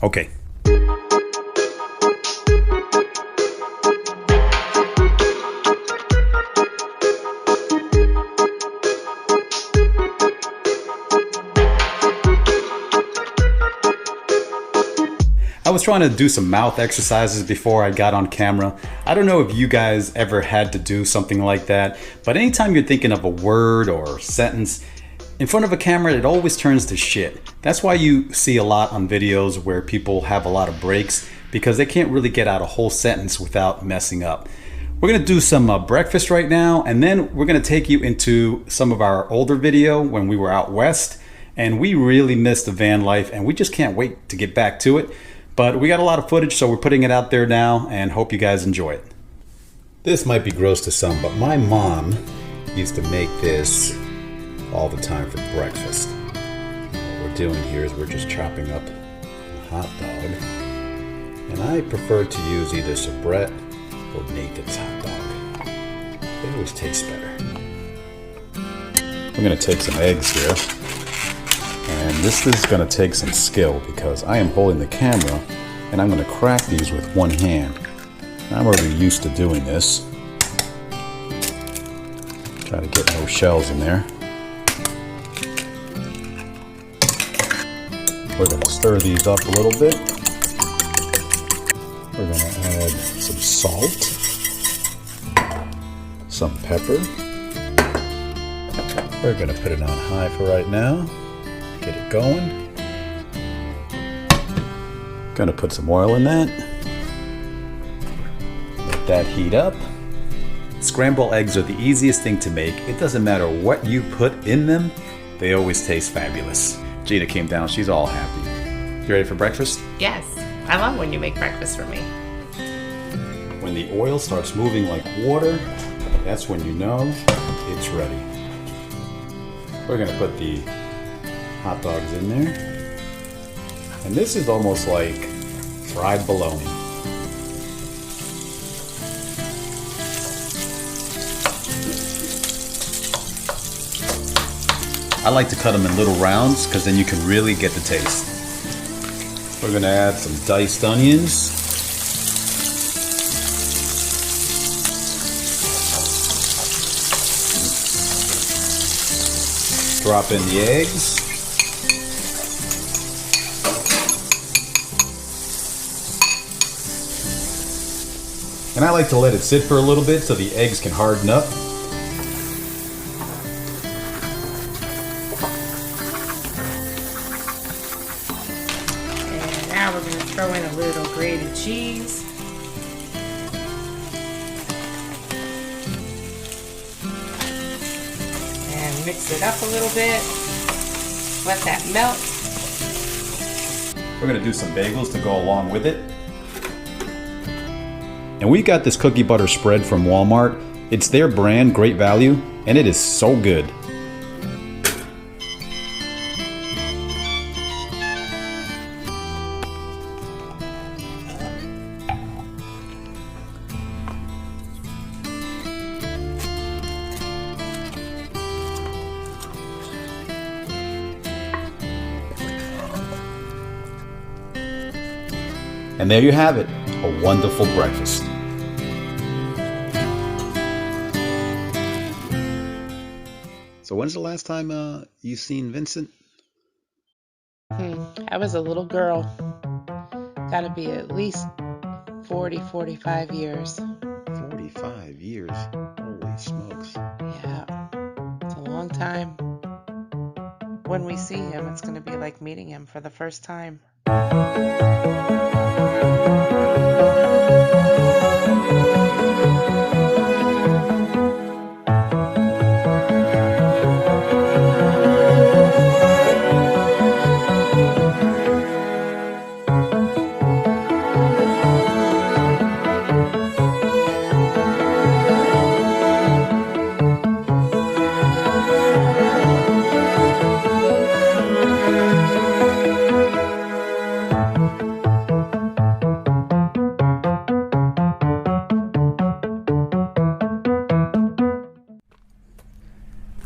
Okay. I was trying to do some mouth exercises before I got on camera. I don't know if you guys ever had to do something like that, but anytime you're thinking of a word or sentence in front of a camera, it always turns to shit. That's why you see a lot on videos where people have a lot of breaks, because they can't really get out a whole sentence without messing up. We're gonna do some breakfast right now, and then we're gonna take you into some of our older video when we were out west, and we really missed the van life, and we just can't wait to get back to it. But we got a lot of footage, so we're putting it out there now, and hope you guys enjoy it. This might be gross to some, but my mom used to make this all the time for breakfast. What we're doing here is we're just chopping up a hot dog, and I prefer to use either Sabrett or Nathan's hot dog. They always taste better. We're gonna take some eggs here. And this is going to take some skill because I am holding the camera and I'm going to crack these with one hand. I'm already used to doing this. Try to get no shells in there. We're going to stir these up a little bit. We're going to add some salt, some pepper. We're going to put it on high for right now. Get it going. Gonna put some oil in that. Let that heat up. Scrambled eggs are the easiest thing to make. It doesn't matter what you put in them, they always taste fabulous. Gina came down, she's all happy. You ready for breakfast? Yes, I love when you make breakfast for me. When the oil starts moving like water, that's when you know it's ready. We're gonna put the hot dogs in there. And this is almost like fried bologna. I like to cut them in little rounds because then you can really get the taste. We're gonna add some diced onions. Drop in the eggs. And I like to let it sit for a little bit so the eggs can harden up. And now we're going to throw in a little grated cheese. And mix it up a little bit. Let that melt. We're going to do some bagels to go along with it. And we got this cookie butter spread from Walmart. It's their brand, great value, and it is so good. And there you have it, a wonderful breakfast. So when's the last time you seen Vincent? I was a little girl. Gotta be at least 40, 45 years. 45 years? Holy smokes. Yeah, it's a long time. When we see him, it's gonna be like meeting him for the first time.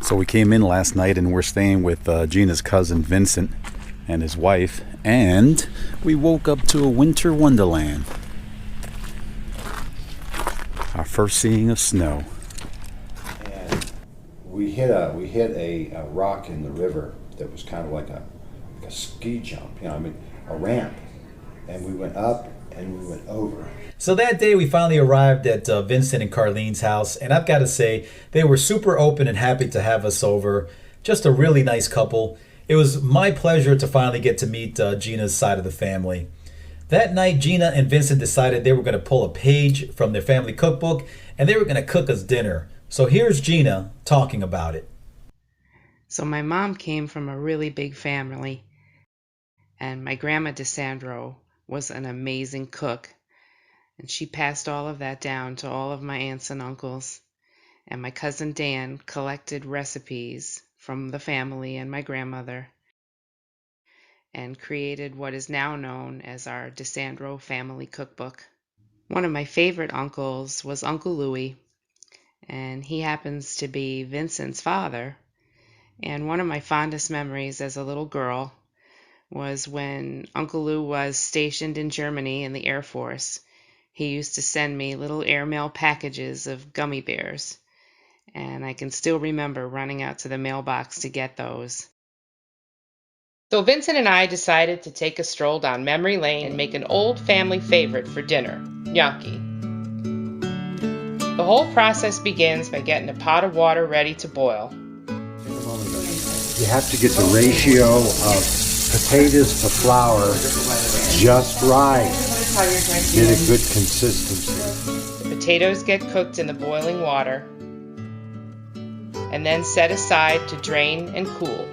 So we came in last night and we're staying with Gina's cousin Vincent. and his wife, and we woke up to a winter wonderland. Our first seeing of snow. And we hit a rock in the river that was kind of like a ski jump, a ramp. And we went up and we went over. So that day we finally arrived at Vincent and Carlene's house, and I've got to say, they were super open and happy to have us over. Just a really nice couple. It was my pleasure to finally get to meet Gina's side of the family. That night, Gina and Vincent decided they were going to pull a page from their family cookbook, and they were going to cook us dinner. So here's Gina talking about it. So my mom came from a really big family, and my grandma DeSandro was an amazing cook, and she passed all of that down to all of my aunts and uncles. And my cousin Dan collected recipes from the family and my grandmother and created what is now known as our DeSandro family cookbook. One of my favorite uncles was Uncle Louie, and he happens to be Vincent's father. And one of my fondest memories as a little girl was when Uncle Lou was stationed in Germany in the Air Force. He used to send me little airmail packages of gummy bears, and I can still remember running out to the mailbox to get those. So Vincent and I decided to take a stroll down memory lane and make an old family favorite for dinner, gnocchi. The whole process begins by getting a pot of water ready to boil. You have to get the ratio of potatoes to flour just right. Get a good consistency. The potatoes get cooked in the boiling water and then set aside to drain and cool.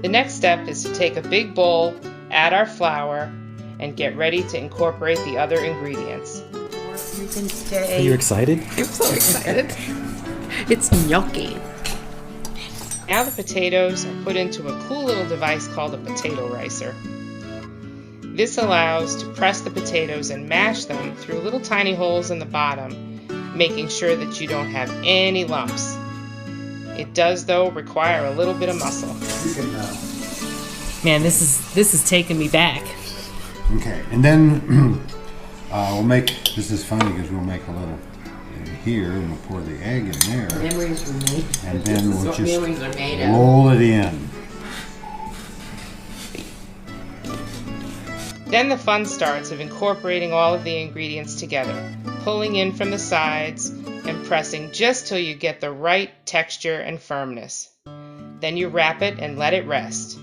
The next step is to take a big bowl, add our flour, and get ready to incorporate the other ingredients. Are you excited? I'm so excited. It's gnocchi. Now the potatoes are put into a cool little device called a potato ricer. This allows to press the potatoes and mash them through little tiny holes in the bottom, making sure that you don't have any lumps. It does, though, require a little bit of muscle. Man, this is taking me back. Okay, and then we'll make, this is funny because we'll make a little in here and we'll pour the egg in there. Memories were made. And then we'll just memories are made of. roll it in. Then the fun starts of incorporating all of the ingredients together, pulling in from the sides and pressing just till you get the right texture and firmness. Then you wrap it and let it rest.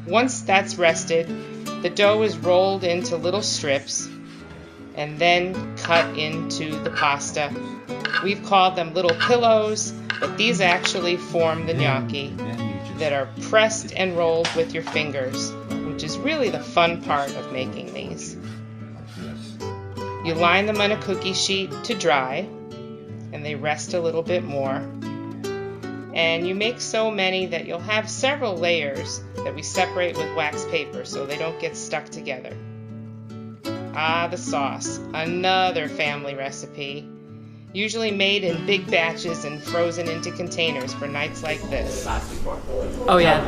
Once that's rested, the dough is rolled into little strips and then cut into the pasta. We've called them little pillows, but these actually form the gnocchi that are pressed and rolled with your fingers, which is really the fun part of making these. You line them on a cookie sheet to dry, and they rest a little bit more. And you make so many that you'll have several layers that we separate with wax paper so they don't get stuck together. Ah, the sauce, another family recipe, usually made in big batches and frozen into containers for nights like this. Oh yeah,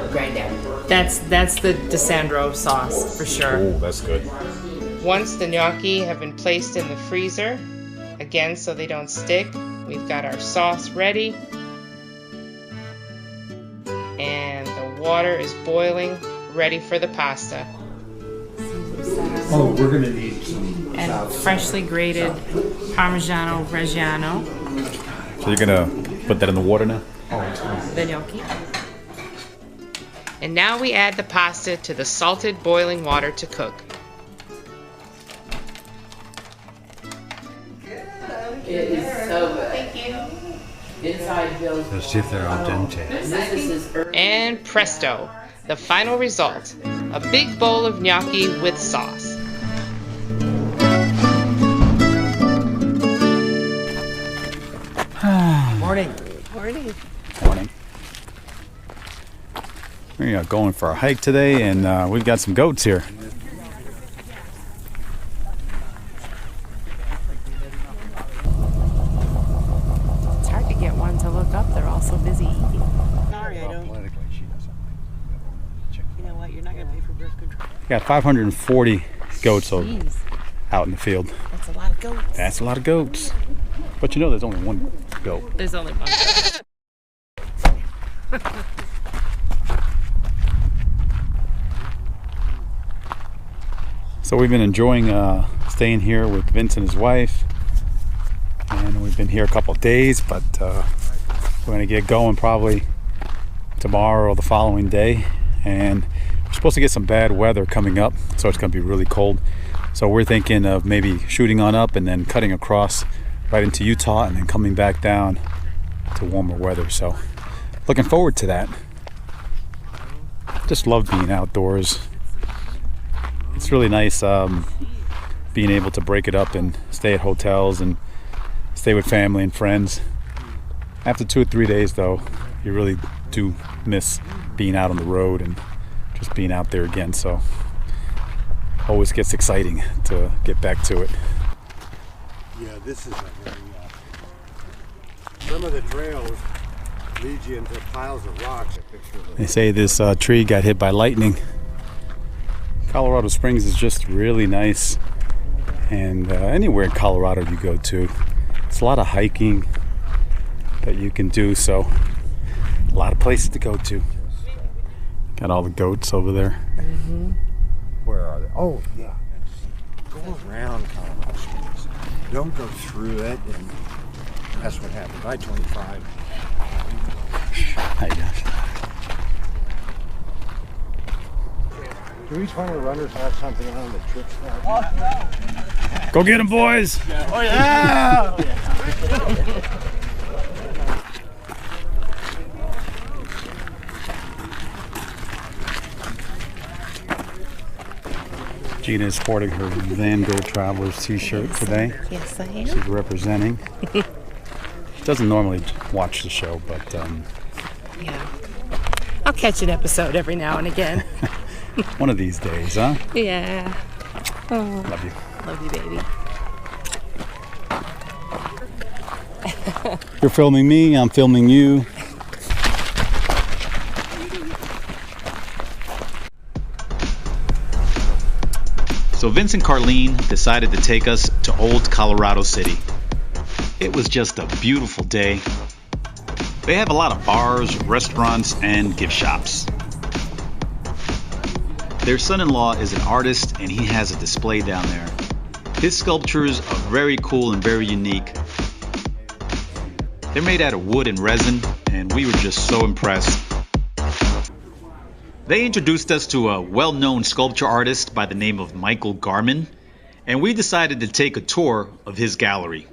that's the DeSandro sauce for sure. Oh, that's good. Once the gnocchi have been placed in the freezer, again so they don't stick, we've got our sauce ready. And the water is boiling, ready for the pasta. Oh, we're gonna need some And freshly grated Parmigiano Reggiano, So you're gonna put that in the water now? the gnocchi. And now we add the pasta to the salted boiling water to cook. It is so good. Thank you. Inside Bill's. Let's see if they're al dente. This is And presto, the final result, a big bowl of gnocchi with sauce. Morning. Morning. We are going for a hike today, and we've got some goats here. It's hard to get one to look up. They're all so busy eating. Politically, she doesn't. Got 540 goats Jeez, out in the field. that's a lot of goats. That's a lot of goats. But you know there's only one goat. There's only one goat. So we've been enjoying staying here with Vince and his wife. And we've been here a couple of days, but we're going to get going probably tomorrow or the following day. And we're supposed to get some bad weather coming up, so it's going to be really cold. So we're thinking of maybe shooting on up and then cutting across right into Utah and then coming back down to warmer weather. So looking forward to that. Just love being outdoors. It's really nice being able to break it up and stay at hotels and stay with family and friends. After 2 or 3 days though, you really do miss being out on the road and just being out there again. So always gets exciting to get back to it. Yeah, this is a very, some of the trails lead you into piles of rocks. They say this tree got hit by lightning. Colorado Springs is just really nice, and anywhere in Colorado you go to, it's a lot of hiking that you can do, so a lot of places to go to. Got all the goats over there. Where are they? Oh, yeah. Go around Colorado Springs. Don't go through it, and that's what happened. I-25. Hi guys. Do each one of the runners have something on the trip now? Go get them, boys! Oh, yeah! Gina is sporting her Van Gogh Travelers t-shirt today. Yes, I am. She's representing. Doesn't normally watch the show, but Yeah. I'll catch an episode every now and again. one of these days, huh? Yeah. Oh, Love you. love you, baby. You're filming me, I'm filming you. So Vince and Carlene decided to take us to Old Colorado City. It was just a beautiful day. They have a lot of bars, restaurants, and gift shops. Their son-in-law is an artist and he has a display down there. His sculptures are very cool and very unique. They're made out of wood and resin, and we were just so impressed. They introduced us to a well-known sculpture artist by the name of Michael Garman, and we decided to take a tour of his gallery.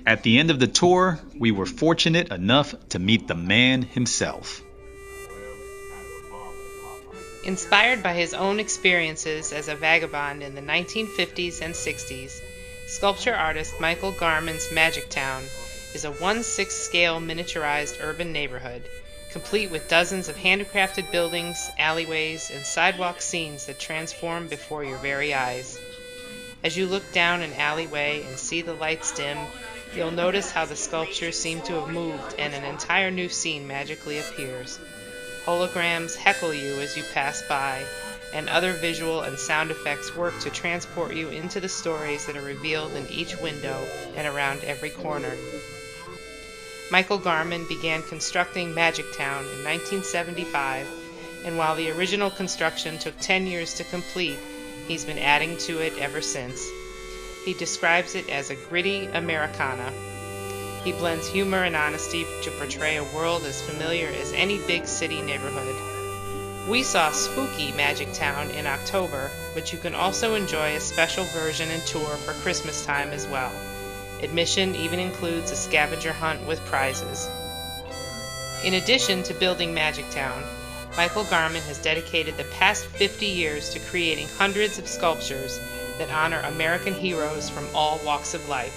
At the end of the tour, we were fortunate enough to meet the man himself. Inspired by his own experiences as a vagabond in the 1950s and 60s, sculpture artist Michael Garman's Magic Town is a 1/6 scale miniaturized urban neighborhood, complete with dozens of handcrafted buildings, alleyways, and sidewalk scenes that transform before your very eyes. As you look down an alleyway and see the lights dim, you'll notice how the sculptures seem to have moved and an entire new scene magically appears. Holograms heckle you as you pass by, and other visual and sound effects work to transport you into the stories that are revealed in each window and around every corner. Michael Garman began constructing Magic Town in 1975, and while the original construction took 10 years to complete, he's been adding to it ever since. He describes it as a gritty Americana. He blends humor and honesty to portray a world as familiar as any big city neighborhood. We saw Spooky Magic Town in October, but you can also enjoy a special version and tour for Christmas time as well. Admission even includes a scavenger hunt with prizes. In addition to building Magic Town, Michael Garman has dedicated the past 50 years to creating hundreds of sculptures that honor American heroes from all walks of life.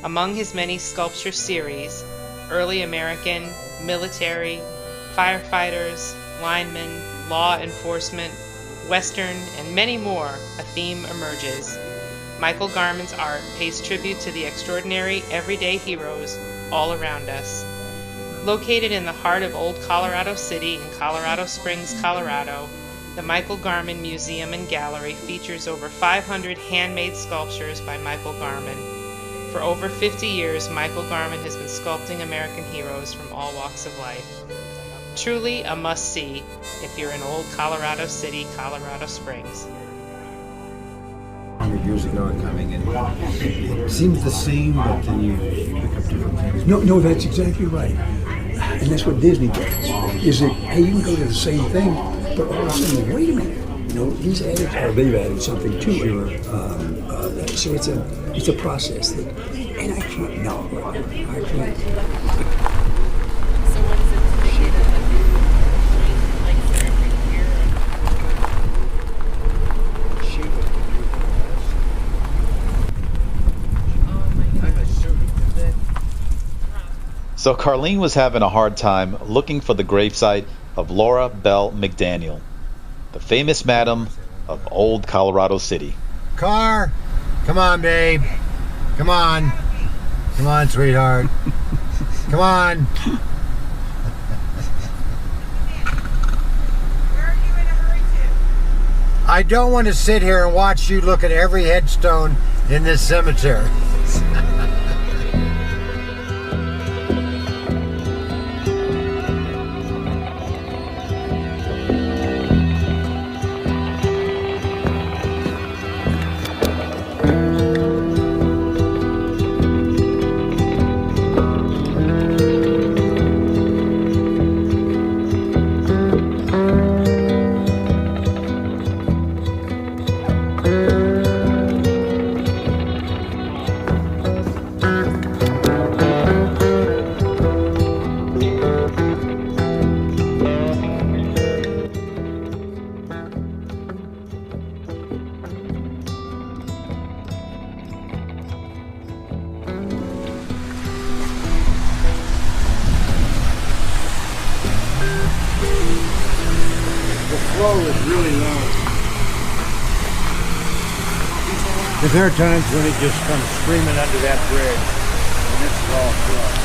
Among his many sculpture series, early American, military, firefighters, linemen, law enforcement, Western, and many more, a theme emerges. Michael Garman's art pays tribute to the extraordinary everyday heroes all around us. Located in the heart of Old Colorado City in Colorado Springs, Colorado, The Michael Garman Museum and Gallery features over 500 handmade sculptures by Michael Garman. For over 50 years, Michael Garman has been sculpting American heroes from all walks of life. Truly a must-see if you're in old Colorado City, Colorado Springs. 100 years ago coming in. It seems the same, but then you pick up different things. No, that's exactly right. And that's what Disney does. Is that, hey, you can go to the same thing, but all of a sudden, wait a minute. He's added, or they've added something to it. So it's a process that, and I can't, no, I can't. So what is it today that you like for every year? So Carlene was having a hard time looking for the gravesite of Laura Bell McDaniel, the famous madam of old Colorado City. Car, come on, babe. Come on. Come on, sweetheart. Come on. Where are you in a hurry to? I don't want to sit here and watch you look at every headstone in this cemetery. Flow is really low. But there are times when it just comes screaming under that bridge, and it's all flow.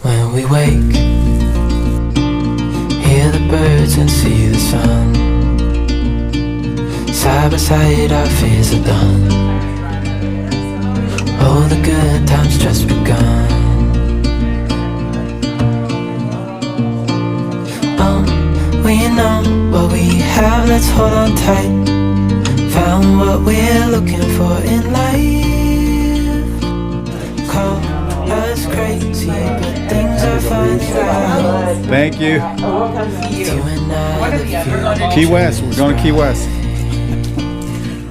When we wake, hear the birds and see the sun. Side by side our fears are done. Oh, the good times just begun. We know what we have, let's hold on tight. Found what we're looking for in life. Call us crazy, but things are finally right. Thank you. You and I, the future. Key West. We're going to Key West.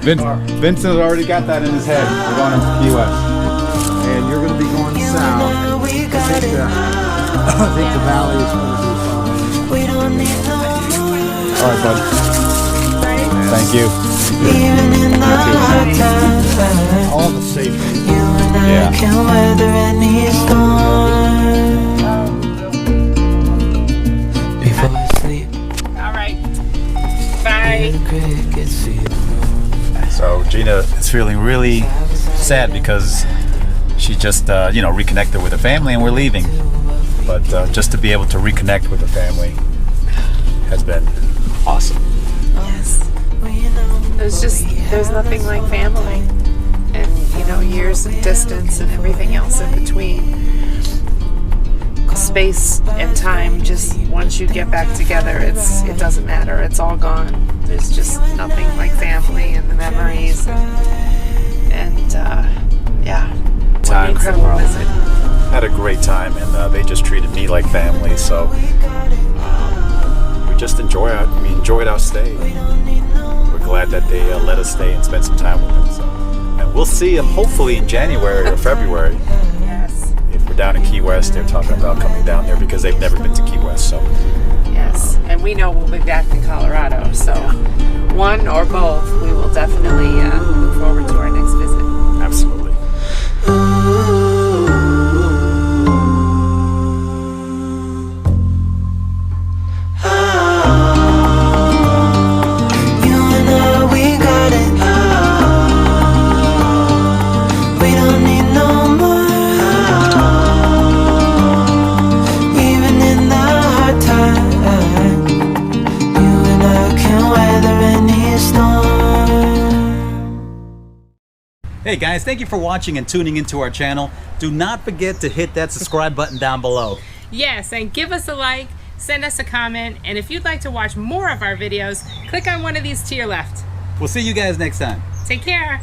Vincent already got that in his head. We're going to Key West. And you're going to be going south. I think the valley is going to be fine. We don't need no more. All right, bud. Thank you. Even in the hard times, All the safety. you and I can weather any storm. Before I sleep, All right. Bye. the crickets see the moon. So Gina is feeling really sad because she just, reconnected with her family and we're leaving. But just to be able to reconnect with her family has been awesome. Yes. There's nothing like family. And, years of distance and everything else in between. Space and time, just once you get back together, it doesn't matter. It's all gone. There's just nothing like family and the memories. And yeah. time. incredible visit. Had a great time, and they just treated me like family. So we just enjoyed our stay. We're glad that they let us stay and spend some time with them. So, and we'll see them hopefully in January or February. Yes. If we're down in Key West, they're talking about coming down there because they've never been to Key West. So Yes. And we know we'll be back to Colorado. So one or both, we will definitely look forward to our next visit. absolutely. You and I, we got it. We don't need no more. Even in the hard times, you and I can weather any storm. Hey guys, thank you for watching and tuning into our channel. Do not forget to hit that subscribe button down below. Yes, and give us a like, send us a comment, and if you'd like to watch more of our videos, click on one of these to your left. We'll see you guys next time. Take care.